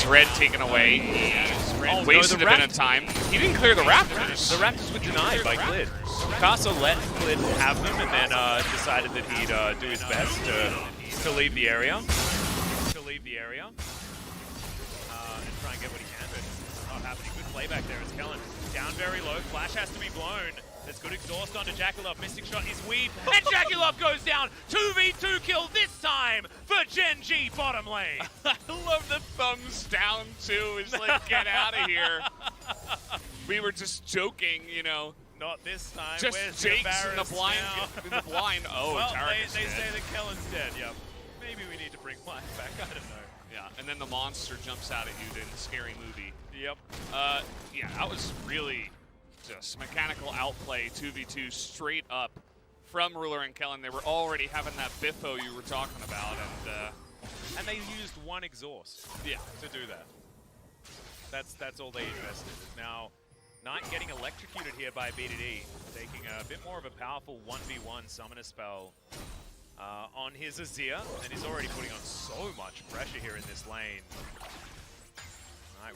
red taken away. He wasted a bit of time. He didn't clear the Raptors. The Raptors were denied by Clid. Castle let Clid have them and then decided that he'd do his best to leave the area. And try and get what he can, but it's not happening. Good playback there as Kellen down very low. Flash has to be blown. There's good exhaust onto Jackalov. Mystic shot is weaved, and Jackalov goes down. 2v2 kill this time for Gen G bottom lane. I love the thumbs down too. It's like, get out of here. We were just joking, you know. Not this time. Just Where's Jake's in the blind. now? In the blind. Oh, well, Tarek they is say dead. that Kellen's dead. Yep. Maybe we need to bring Blind back. I don't know. Yeah, and then the monster jumps out at you in the scary movie. Yep. Yeah, that was really just mechanical outplay, 2v2 straight up from Ruler and Kellen. They were already having that biffo you were talking about, and they used one exhaust. Yeah, to do that. That's all they invested. Now, Knight getting electrocuted here by BDD, taking a bit more of a powerful 1v1 summoner spell on his Azir, and he's already putting on so much pressure here in this lane.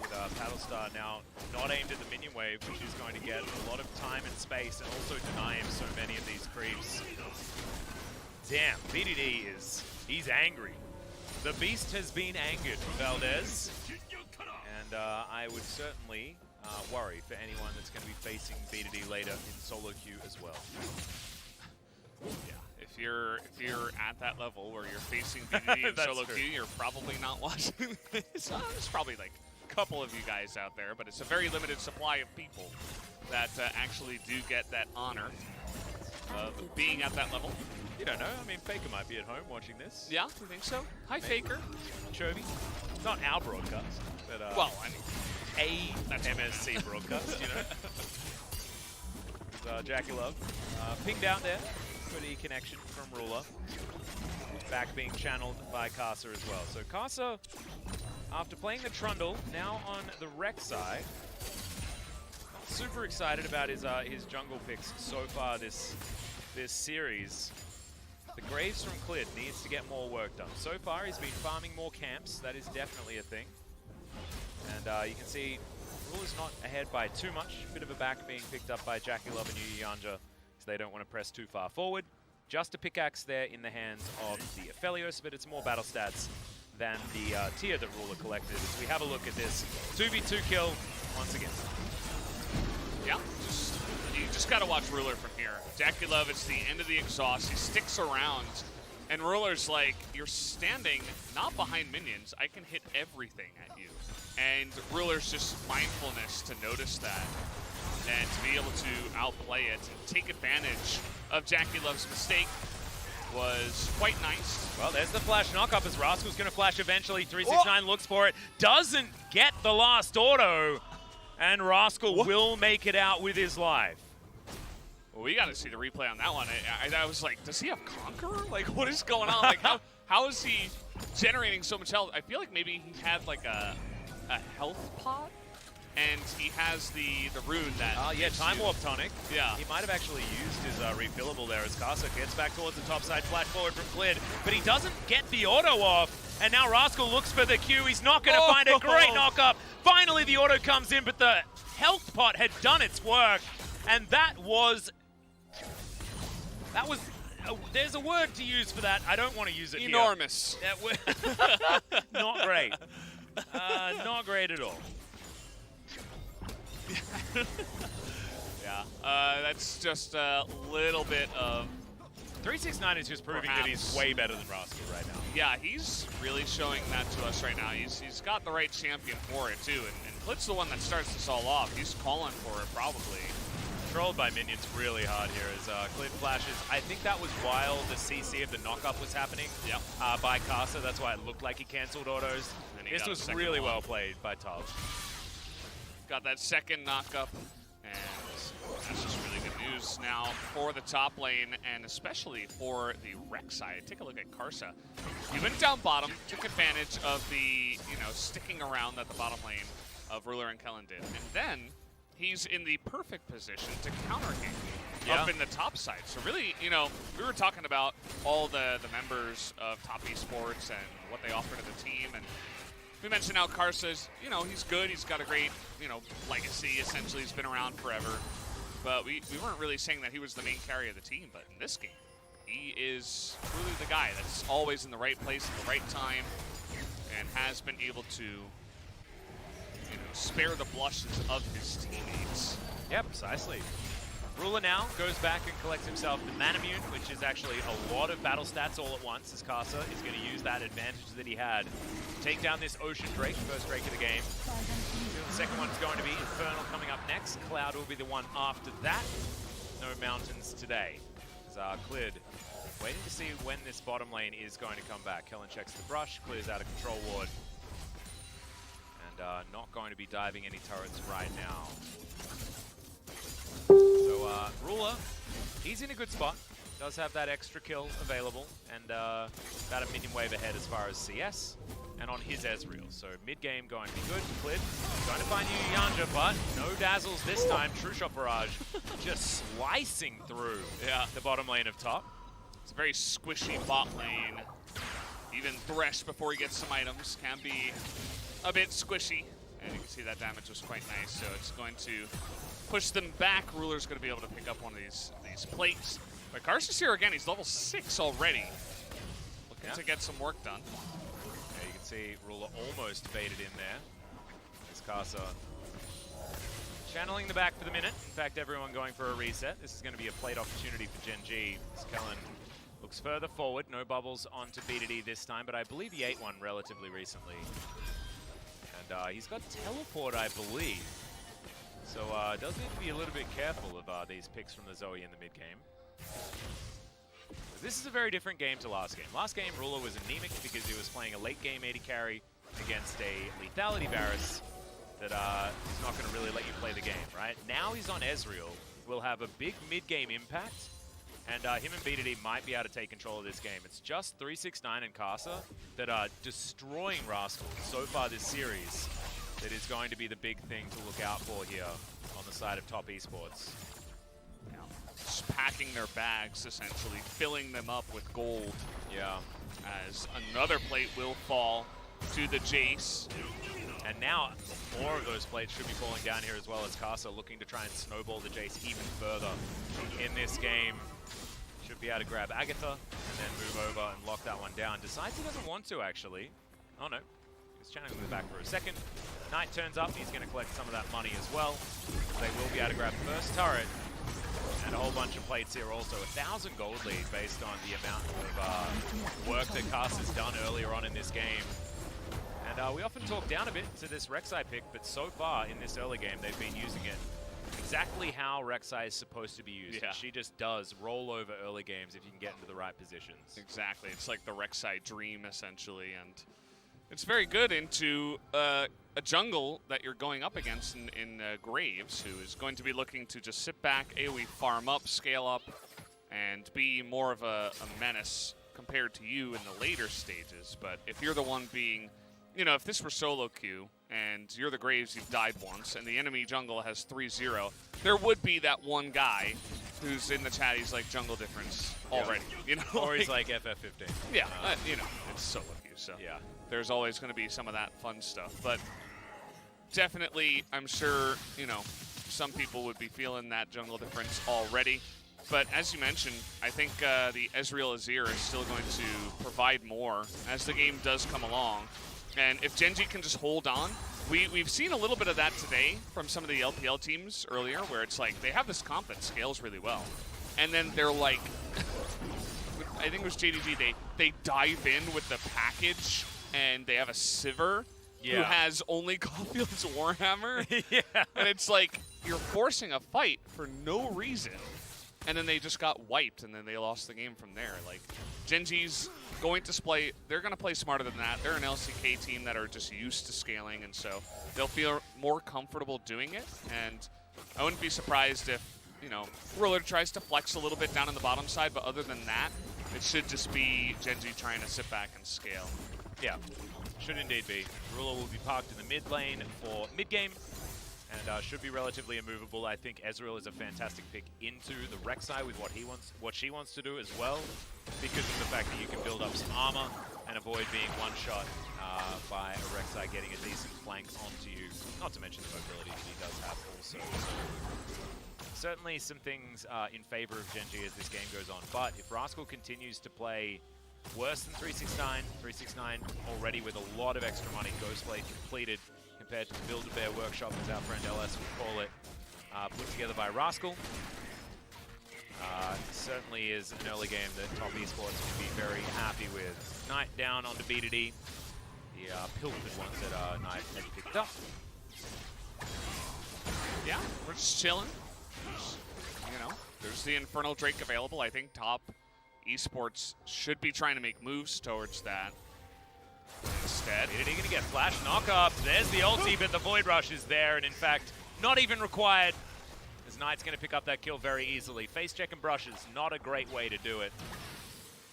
With Paddlestar now not aimed at the minion wave, which is going to get a lot of time and space and also deny him so many of these creeps. Damn, BDD he's angry. The beast has been angered, Valdez. And I would certainly worry for anyone that's going to be facing BDD later in solo queue as well. Yeah, if you're at that level where you're facing BDD in solo queue, you're probably not watching this. There's probably like couple of you guys out there, but it's a very limited supply of people that actually do get that honor of being at that level. You don't know. I mean, Faker might be at home watching this. Yeah, you think so? Hi, maybe. Faker. Chovy. It's not our broadcast, but well, I mean, that's MSC broadcast, you know. Jackalov pinged out there for the connection from Ruler. Back being channeled by Kasa as well. So Kasa, after playing the Trundle, now on the Rex side, not super excited about his jungle picks so far this series. The Graves from Clid needs to get more work done. So far, he's been farming more camps. That is definitely a thing. And you can see Ruler's not ahead by too much. Bit of a back being picked up by Jackalov and Yuyanja, so they don't want to press too far forward. Just a pickaxe there in the hands of the Aphelios, but it's more battle stats than the tier that Ruler collected. As we have a look at this 2v2 kill once again. Yeah, you just gotta watch Ruler from here. Jackalov, it's the end of the exhaust. He sticks around, and Ruler's like, you're standing not behind minions. I can hit everything at you. And Ruler's just mindfulness to notice that and to be able to outplay it and take advantage of Jackalov's mistake was quite nice. Well, there's the flash knock-up as Rascal's going to flash eventually. 369 looks for it, doesn't get the last auto, and Rascal will make it out with his life. Well, we got to see the replay on that one. I was like, does he have Conqueror? Like, what is going on? Like, how is he generating so much health? I feel like maybe he had like a health pot, and he has the rune that... yeah, Time Warp Tonic. Yeah. He might have actually used his refillable there as Kasa gets back towards the top side, flash forward from Clid, but he doesn't get the auto off, and now Rascal looks for the Q. He's not going to find a great knock-up. Finally, the auto comes in, but the health pot had done its work, and that was... there's a word to use for that. I don't want to use it enormous. Here. Not great. Not great at all. Yeah, that's just a little bit of... 369 is just proving that he's way better than Rascal right now. Yeah, he's really showing that to us right now. He's got the right champion for it, too. And Clid's the one that starts this all off. He's calling for it, probably. Controlled by minions really hard here as Clid flashes. I think that was while the CC of the knock-up was happening by Kasa. That's why it looked like he cancelled autos. This was really well played by Tav. Got that second knock-up, and that's just really good news now for the top lane, and especially for the Rex side. Take a look at Karsa. He went down bottom, took advantage of the, sticking around that the bottom lane of Ruler and Kellen did, and then he's in the perfect position to counter-gank up in the top side. So really, we were talking about all the members of Top Esports and what they offer to the team, and we mentioned how Karsa's, he's good. He's got a great, legacy. Essentially, he's been around forever. But we weren't really saying that he was the main carry of the team. But in this game, he is really the guy that's always in the right place at the right time and has been able to, spare the blushes of his teammates. Yeah, precisely. Ruler now goes back and collects himself the Manamune, which is actually a lot of battle stats all at once, as Karsa is going to use that advantage that he had to take down this Ocean Drake, first Drake of the game. The second one's going to be Infernal coming up next. Cloud will be the one after that. No Mountains today. Cleared. Waiting to see when this bottom lane is going to come back. Kellen checks the brush, clears out a control ward. And not going to be diving any turrets right now. So Ruler, he's in a good spot. Does have that extra kill available, and about a minion wave ahead as far as CS, and on his Ezreal. So mid-game going to be good. Clid trying to find you Yanja, but no dazzles this time. True Shot Barrage just slicing through the bottom lane of top. It's a very squishy bot lane. Even Thresh, before he gets some items, can be a bit squishy. And you can see that damage was quite nice, so it's going to push them back. Ruler's going to be able to pick up one of these plates. But Karsa's here again. He's level 6 already. Looking to get some work done. Yeah, you can see Ruler almost baited in there. It's Karsa channeling the back for the minute. In fact, everyone going for a reset. This is going to be a plate opportunity for Gen G. Kellen looks further forward. No bubbles onto BDD this time, but I believe he ate one relatively recently. And he's got teleport, I believe. So does need to be a little bit careful of these picks from the Zoe in the mid-game. This is a very different game to last game. Last game, Ruler was anemic because he was playing a late-game AD carry against a lethality Varus that is not going to really let you play the game, right? Now he's on Ezreal, will have a big mid-game impact, and him and BDD might be able to take control of this game. It's just 369 and Karsa that are destroying Rascal so far this series. That is going to be the big thing to look out for here on the side of top esports. Just packing their bags, essentially, filling them up with gold. Yeah. As another plate will fall to the Jace. And now, more of those plates should be falling down here as well, as Karsa looking to try and snowball the Jace even further in this game. Should be able to grab Agatha and then move over and lock that one down. Decides he doesn't want to, actually. Oh, no. He's channeling the back for a second. Knight turns up, he's going to collect some of that money as well. They will be able to grab first turret, and a whole bunch of plates here also. 1,000 gold lead based on the amount of work that Karsa's done earlier on in this game. And we often talk down a bit to this Rek'Sai pick, but so far in this early game, they've been using it exactly how Rek'Sai is supposed to be used. Yeah. She just does roll over early games if you can get into the right positions. Exactly. It's like the Rek'Sai dream, essentially, and it's very good into a jungle that you're going up against in Graves, who is going to be looking to just sit back, AoE farm up, scale up, and be more of a menace compared to you in the later stages. But if you're the one being, if this were solo queue, and you're the Graves, you've died once, and the enemy jungle has 3-0, there would be that one guy who's in the chat, he's like jungle difference already. Or he's like FF15. Yeah, it's solo queue, so. Yeah. There's always going to be some of that fun stuff. But definitely, I'm sure, some people would be feeling that jungle difference already. But as you mentioned, I think the Ezreal Azir is still going to provide more as the game does come along. And if Gen G can just hold on, we've seen a little bit of that today from some of the LPL teams earlier, where it's like they have this comp that scales really well. And then they're like, I think it was JDG, they dive in with the package, and they have a Sivir who has only Caulfield's Warhammer. And it's like, you're forcing a fight for no reason. And then they just got wiped, and then they lost the game from there. Like, Gen G's going to play, they're going to play smarter than that. They're an LCK team that are just used to scaling, and so they'll feel more comfortable doing it. And I wouldn't be surprised if, Ruler tries to flex a little bit down on the bottom side, but other than that, it should just be Gen G trying to sit back and scale. Yeah, should indeed be. Ruler will be parked in the mid lane for mid-game, and should be relatively immovable. I think Ezreal is a fantastic pick into the Rek'Sai with what she wants to do as well, because of the fact that you can build up some armor and avoid being one-shot by a Rek'Sai getting a decent flank onto you. Not to mention the mobility that he does have also. So certainly some things in favor of Gen G as this game goes on. But if Rascal continues to play worse than 369, 369 already with a lot of extra money, Ghostblade completed compared to the Build-A-Bear Workshop, as our friend LS would call it, put together by Rascal. Certainly is an early game that Top Esports can be very happy with. Knight down onto B2D. The pilfered ones that Knight had picked up. Yeah, we're just chilling. You know, there's the Infernal Drake available. I think Top Esports should be trying to make moves towards that. Instead, B2D gonna get flash knock-up. There's the ulti, but the Void Rush is there, and in fact, not even required. As Knight's going to pick up that kill very easily. Face check and brushes, not a great way to do it.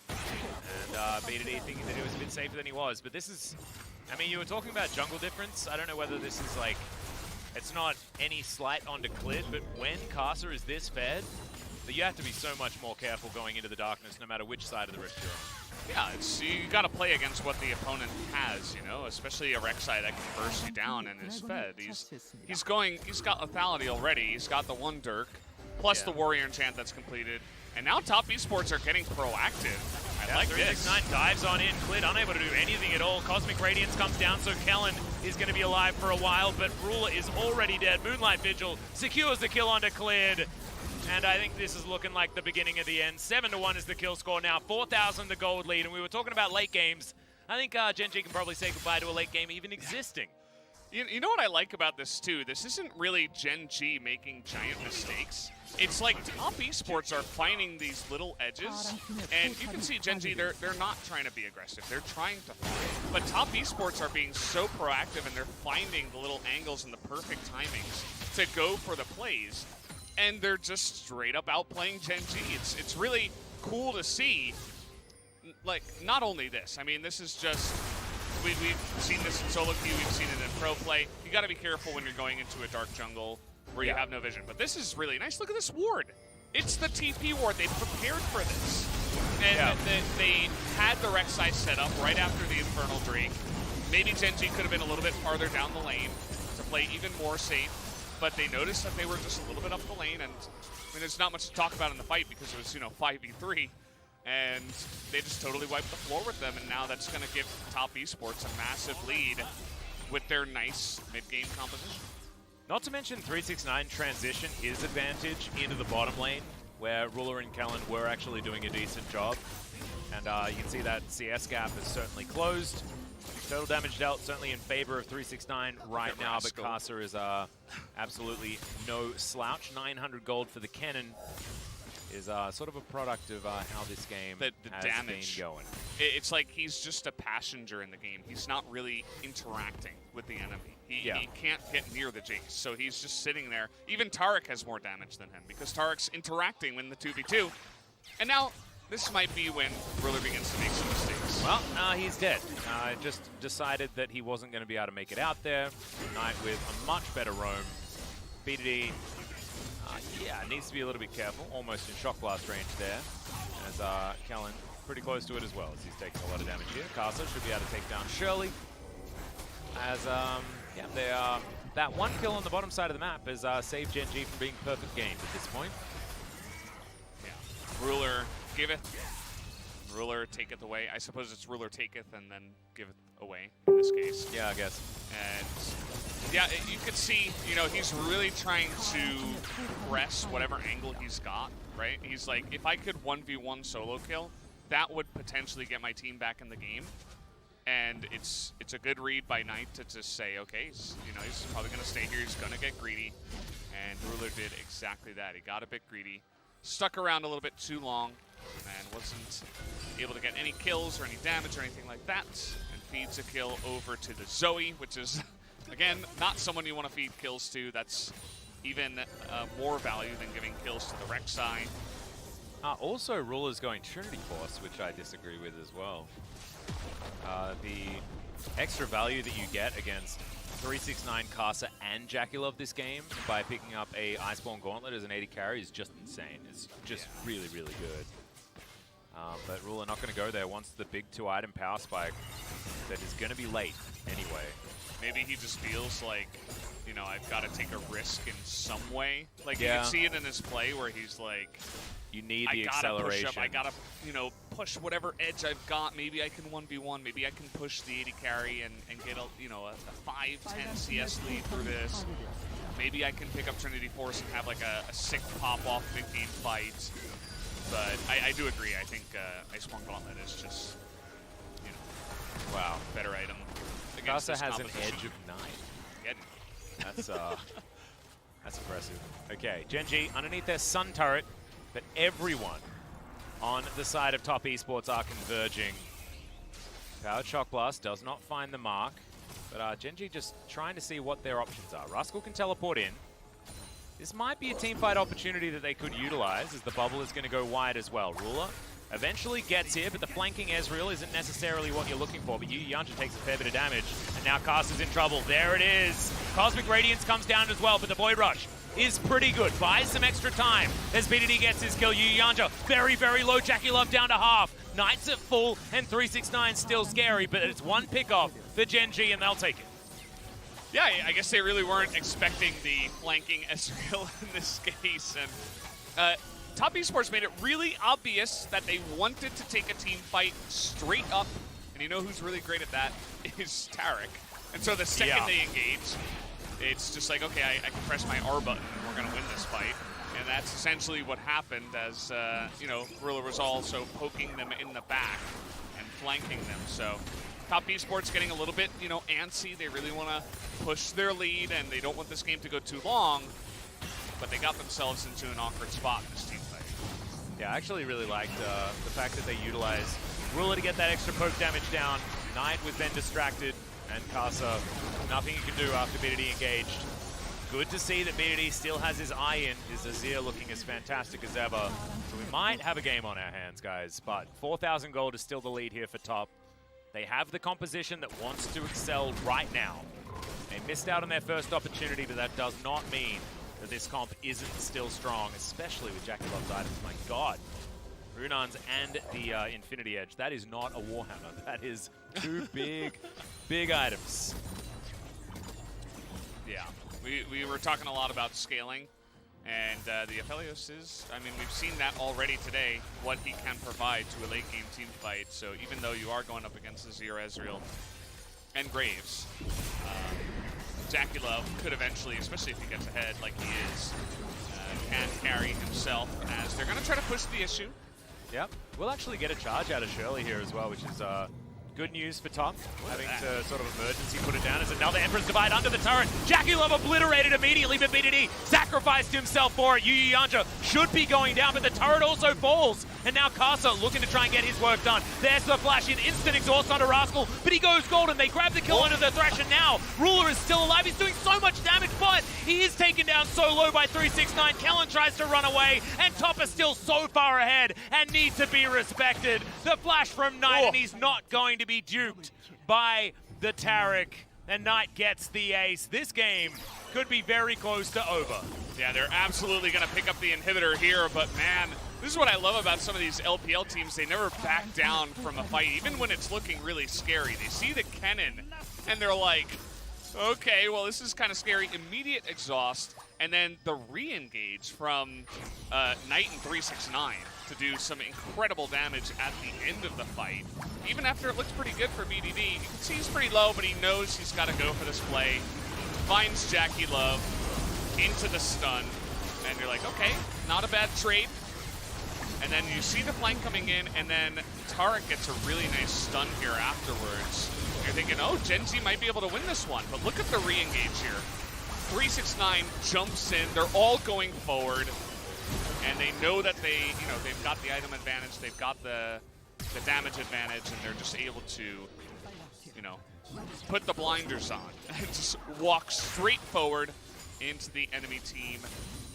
And B2D thinking that he was a bit safer than he was. But this is, I mean, you were talking about jungle difference. I don't know whether this is like, it's not any slight onto Clid, but when Casa is this fed, that you have to be so much more careful going into the darkness, no matter which side of the rift you're on. yeah, you got to play against what the opponent has, you know, especially a Rek'Sai that can burst you down and is fed. He's got lethality already. He's got the one Dirk, plus the Warrior Enchant that's completed. And now Top Esports are getting proactive. I like this. 369 dives on in. Clid unable to do anything at all. Cosmic Radiance comes down, so Kellen is going to be alive for a while, but Ruler is already dead. Moonlight Vigil secures the kill onto Clid. And I think this is looking like the beginning of the end. 7-1 is the kill score now. 4,000 the gold lead. And we were talking about late games. I think Gen G can probably say goodbye to a late game even existing. You know what I like about this too? This isn't really Gen G making giant mistakes. It's like Top Esports are finding these little edges, and you can see Gen G, they're not trying to be aggressive. They're trying to fight. But Top Esports are being so proactive, and they're finding the little angles and the perfect timings to go for the plays. And they're just straight up outplaying Gen G. It's really cool to see. Like, not only this. I mean, this is just, we've seen this in solo queue, we've seen it in pro play. You got to be careful when you're going into a dark jungle where you have no vision. But this is really nice. Look at this ward. It's the TP ward. They prepared for this. And they had the Rek'Sai set up right after the Infernal Drake. Maybe Gen G could have been a little bit farther down the lane to play even more safe. But they noticed that they were just a little bit up the lane, and I mean, there's not much to talk about in the fight because it was, 5v3, and they just totally wiped the floor with them, and now that's going to give Top Esports a massive lead with their nice mid-game composition. Not to mention 369 transition his advantage into the bottom lane, where Ruler and Kellen were actually doing a decent job, and you can see that CS gap is certainly closed. Total damage dealt certainly in favor of 369 right now, but Casa is absolutely no slouch. 900 gold for the cannon is sort of a product of how this game has damage been going. It's like he's just a passenger in the game. He's not really interacting with the enemy. He can't get near the Jace, so he's just sitting there. Even Taric has more damage than him because Taric's interacting in the 2v2. And now this might be when Ruler begins to make some mistakes. Well, he's dead. Just decided that he wasn't going to be able to make it out there. Knight with a much better roam. B2D, needs to be a little bit careful. Almost in shock blast range there. As Kellen pretty close to it as well, as he's taking a lot of damage here. Casa should be able to take down Shirley. As, they are... That one kill on the bottom side of the map has saved Gen G from being perfect gamed at this point. Yeah. Ruler giveth, Ruler taketh away. I suppose it's Ruler taketh and then giveth away in this case. Yeah, I guess. And yeah, you could see, he's really trying to press whatever angle he's got, right? He's like, if I could 1v1 solo kill, that would potentially get my team back in the game. And it's a good read by Knight to just say, okay, he's probably going to stay here. He's going to get greedy. And Ruler did exactly that. He got a bit greedy, stuck around a little bit too long, and wasn't able to get any kills or any damage or anything like that. And feeds a kill over to the Zoe, which is, again, not someone you want to feed kills to. That's even more value than giving kills to the Rek'Sai. Also, Ruler's going Trinity Force, which I disagree with as well. The extra value that you get against 369 Casa and Jackie this game by picking up a Iceborne Gauntlet as an 80 carry is just insane. It's just really, really good. But Ruler not going to go there. Wants the big 2-item power spike that is going to be late anyway. Maybe he just feels like, you know, I've got to take a risk in some way. Like, Yeah. you can see it in his play where he's like, You need the I gotta acceleration. push up, I gotta, you know, push whatever edge I've got. Maybe I can 1v1, maybe I can push the 80 carry and get a, you know, a 5-10 CS lead through this. Maybe I can pick up Trinity Force and have like a sick pop-off mid-game fight. But I do agree, I think Ice-One Gauntlet is just, you know, Wow. better item. against Casa this has an competition. edge of 9. Yeah. That's impressive. Okay, Gen.G underneath their sun turret, but everyone on the side of top esports are converging. Powered Shock Blast does not find the mark, but Gen.G just trying to see what their options are. Rascal can teleport in. This might be a teamfight opportunity that they could utilize, as the bubble is going to go wide as well. Ruler eventually gets here, but the flanking Ezreal isn't necessarily what you're looking for. But Yanja takes a fair bit of damage, and now Caster's in trouble. There it is. Cosmic Radiance comes down as well, but the Void Rush is pretty good. Buys some extra time as BDD gets his kill. Yanja very, very low. Jackie Love down to half. Knights at full, and 369 still scary, but it's one pick-off for Gen.G, and they'll take it. Yeah, I guess they really weren't expecting the flanking Ezreal in this case. And Top Esports made it really obvious that they wanted to take a team fight straight up. And you know who's really great at that is Tarek. And so the second they engage, it's just like, okay, I can press my R button and we're going to win this fight. And that's essentially what happened as, you know, Ruler was also poking them in the back and flanking them. So Top Esports getting a little bit, you know, antsy. They really want to push their lead, and they don't want this game to go too long. But they got themselves into an awkward spot in this team fight. Yeah, I actually really liked the fact that they utilized Ruler to get that extra poke damage down. Knight was then distracted, and Casa, nothing he can do after BDD engaged. Good to see that BDD still has his eye in. His Azir looking as fantastic as ever. So we might have a game on our hands, guys. But 4,000 gold is still the lead here for top. They have the composition that wants to excel right now. They missed out on their first opportunity, but that does not mean that this comp isn't still strong, especially with Jackie Love's items. My God. Runans and the Infinity Edge. That is not a Warhammer. That is two big items. Yeah. We were talking a lot about scaling, and the Aphelios is, I mean, we've seen that already today, what he can provide to a late game team fight. So even though you are going up against Azir, Ezreal, and Graves, Jackie Love could eventually, especially if he gets ahead like he is, can carry himself, as they're going to try to push the issue. Yep. We'll actually get a charge out of Shirley here as well, which is good news for top. Having to sort of emergency put it down as another Emperor's Divide under the turret. Jackie Love obliterated immediately, but BDD sacrificed himself for it. Yanja should be going down, but the turret also falls. And now Casa looking to try and get his work done. There's the flash in, instant exhaust onto Rascal, but he goes golden. They grab the kill under the Thresh, and now Ruler is still alive. He's doing so much damage, but he is taken down so low by 369. Kellen tries to run away, and top is still so far ahead and needs to be respected. The flash from Knight, and he's not going to be duped by the Tarek, and Knight gets the ace. This game could be very close to over. Yeah, they're absolutely going to pick up the inhibitor here, but man, this is what I love about some of these LPL teams. They never back down from a fight, even when it's looking really scary. They see the Kennen, and they're like, okay, well, this is kind of scary. Immediate exhaust, and then the re-engage from Knight and 369 to do some incredible damage at the end of the fight. Even after it looks pretty good for BDD, you can see he's pretty low, but he knows he's got to go for this play. Finds Jackie Love into the stun, and you're like, okay, not a bad trade. And then you see the flank coming in, and then Tarek gets a really nice stun here afterwards. You're thinking, oh, Gen.G might be able to win this one, but look at the re-engage here. 369 jumps in, they're all going forward, and they know that they've got the item advantage, they've got the damage advantage, and they're just able to, put the blinders on and just walk straight forward into the enemy team,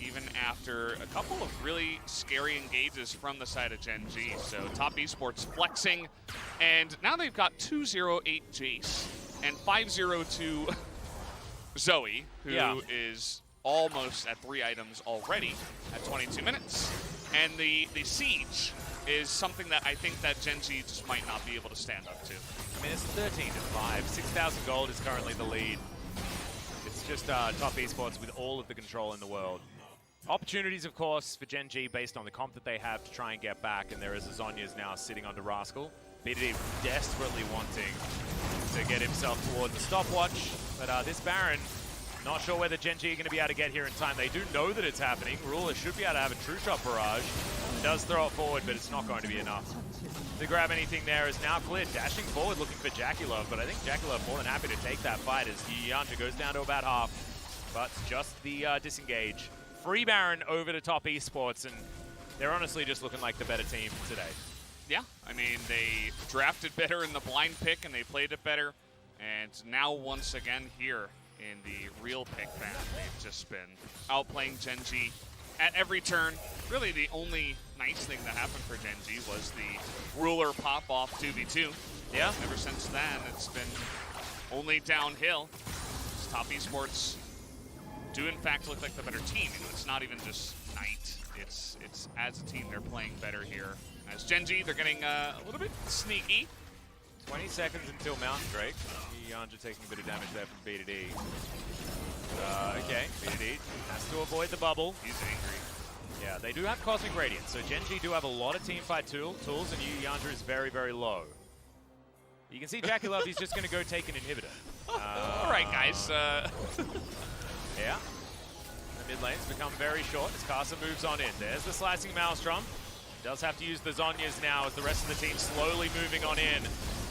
even after a couple of really scary engages from the side of Gen.G. So Top Esports flexing, and now they've got 208 Jace and 502 Zoe, who is almost at 3 items already at 22 minutes. And the Siege is something that I think that Gen G just might not be able to stand up to. I mean, it's 13-5. 6,000 gold is currently the lead. It's just top esports with all of the control in the world. Opportunities, of course, for Gen G based on the comp that they have to try and get back, and there is a Zhonya's now sitting onto Rascal. B05 desperately wanting to get himself towards the stopwatch, but this Baron, not sure whether Gen G are going to be able to get here in time. They do know that it's happening. Ruler should be able to have a true shot barrage. He does throw it forward, but it's not going to be enough to grab anything there. Is now cleared, dashing forward looking for Jackulov, but I think Jackulov more than happy to take that fight as Yanja goes down to about half, but just the disengage. Free Baron over to top esports, and they're honestly just looking like the better team today. Yeah, I mean, they drafted better in the blind pick and they played it better, and now once again here in the real pick fan, they've just been outplaying Gen G at every turn. Really, the only nice thing that happened for Gen G was the Ruler pop off 2v2. Yeah, ever since then, it's been only downhill. Top esports do in fact look like the better team. You know, it's not even just Knight. It's as a team they're playing better here. As Gen G, they're getting a little bit sneaky. 20 seconds until Mountain Drake. Yanja taking a bit of damage there from B2D. Okay, B2D has to avoid the bubble. He's angry. Yeah, they do have Cosmic Radiance, so Gen G do have a lot of teamfight tools, and Yanja is very, very low. You can see Jackulov, he's just going to go take an inhibitor. All right, guys. Yeah. The mid lane's become very short as Karsa moves on in. There's the slicing Maelstrom. Does have to use the Zhonya's now as the rest of the team slowly moving on in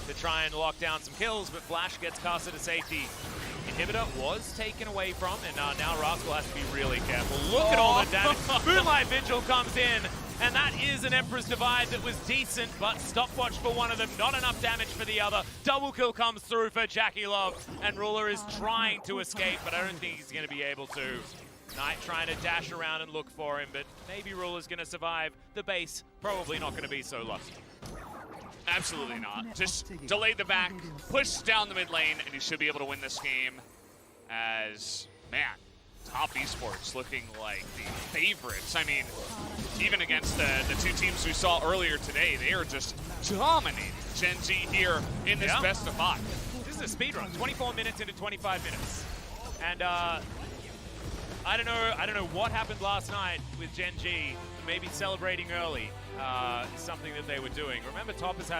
to try and lock down some kills, but Flash gets Karsa to safety. Inhibitor was taken away from, and now Rascal has to be really careful. Look at all the damage. Moonlight Vigil comes in, and that is an Emperor's Divide that was decent, but stopwatch for one of them, not enough damage for the other. Double kill comes through for Jackulov, and Ruler is trying to escape, but I don't think he's going to be able to. Knight trying to dash around and look for him, but maybe Ruler's going to survive. The base probably not going to be so lucky. Absolutely not. Just delay the back, push down the mid lane, and you should be able to win this game. As, man, top esports looking like the favorites. I mean, even against the two teams we saw earlier today, they are just dominating Gen G here in this best of 5. This is a speed run, 24 minutes into 25 minutes. And I don't know what happened last night with Gen G. Maybe celebrating early is something that they were doing. Remember, Top has had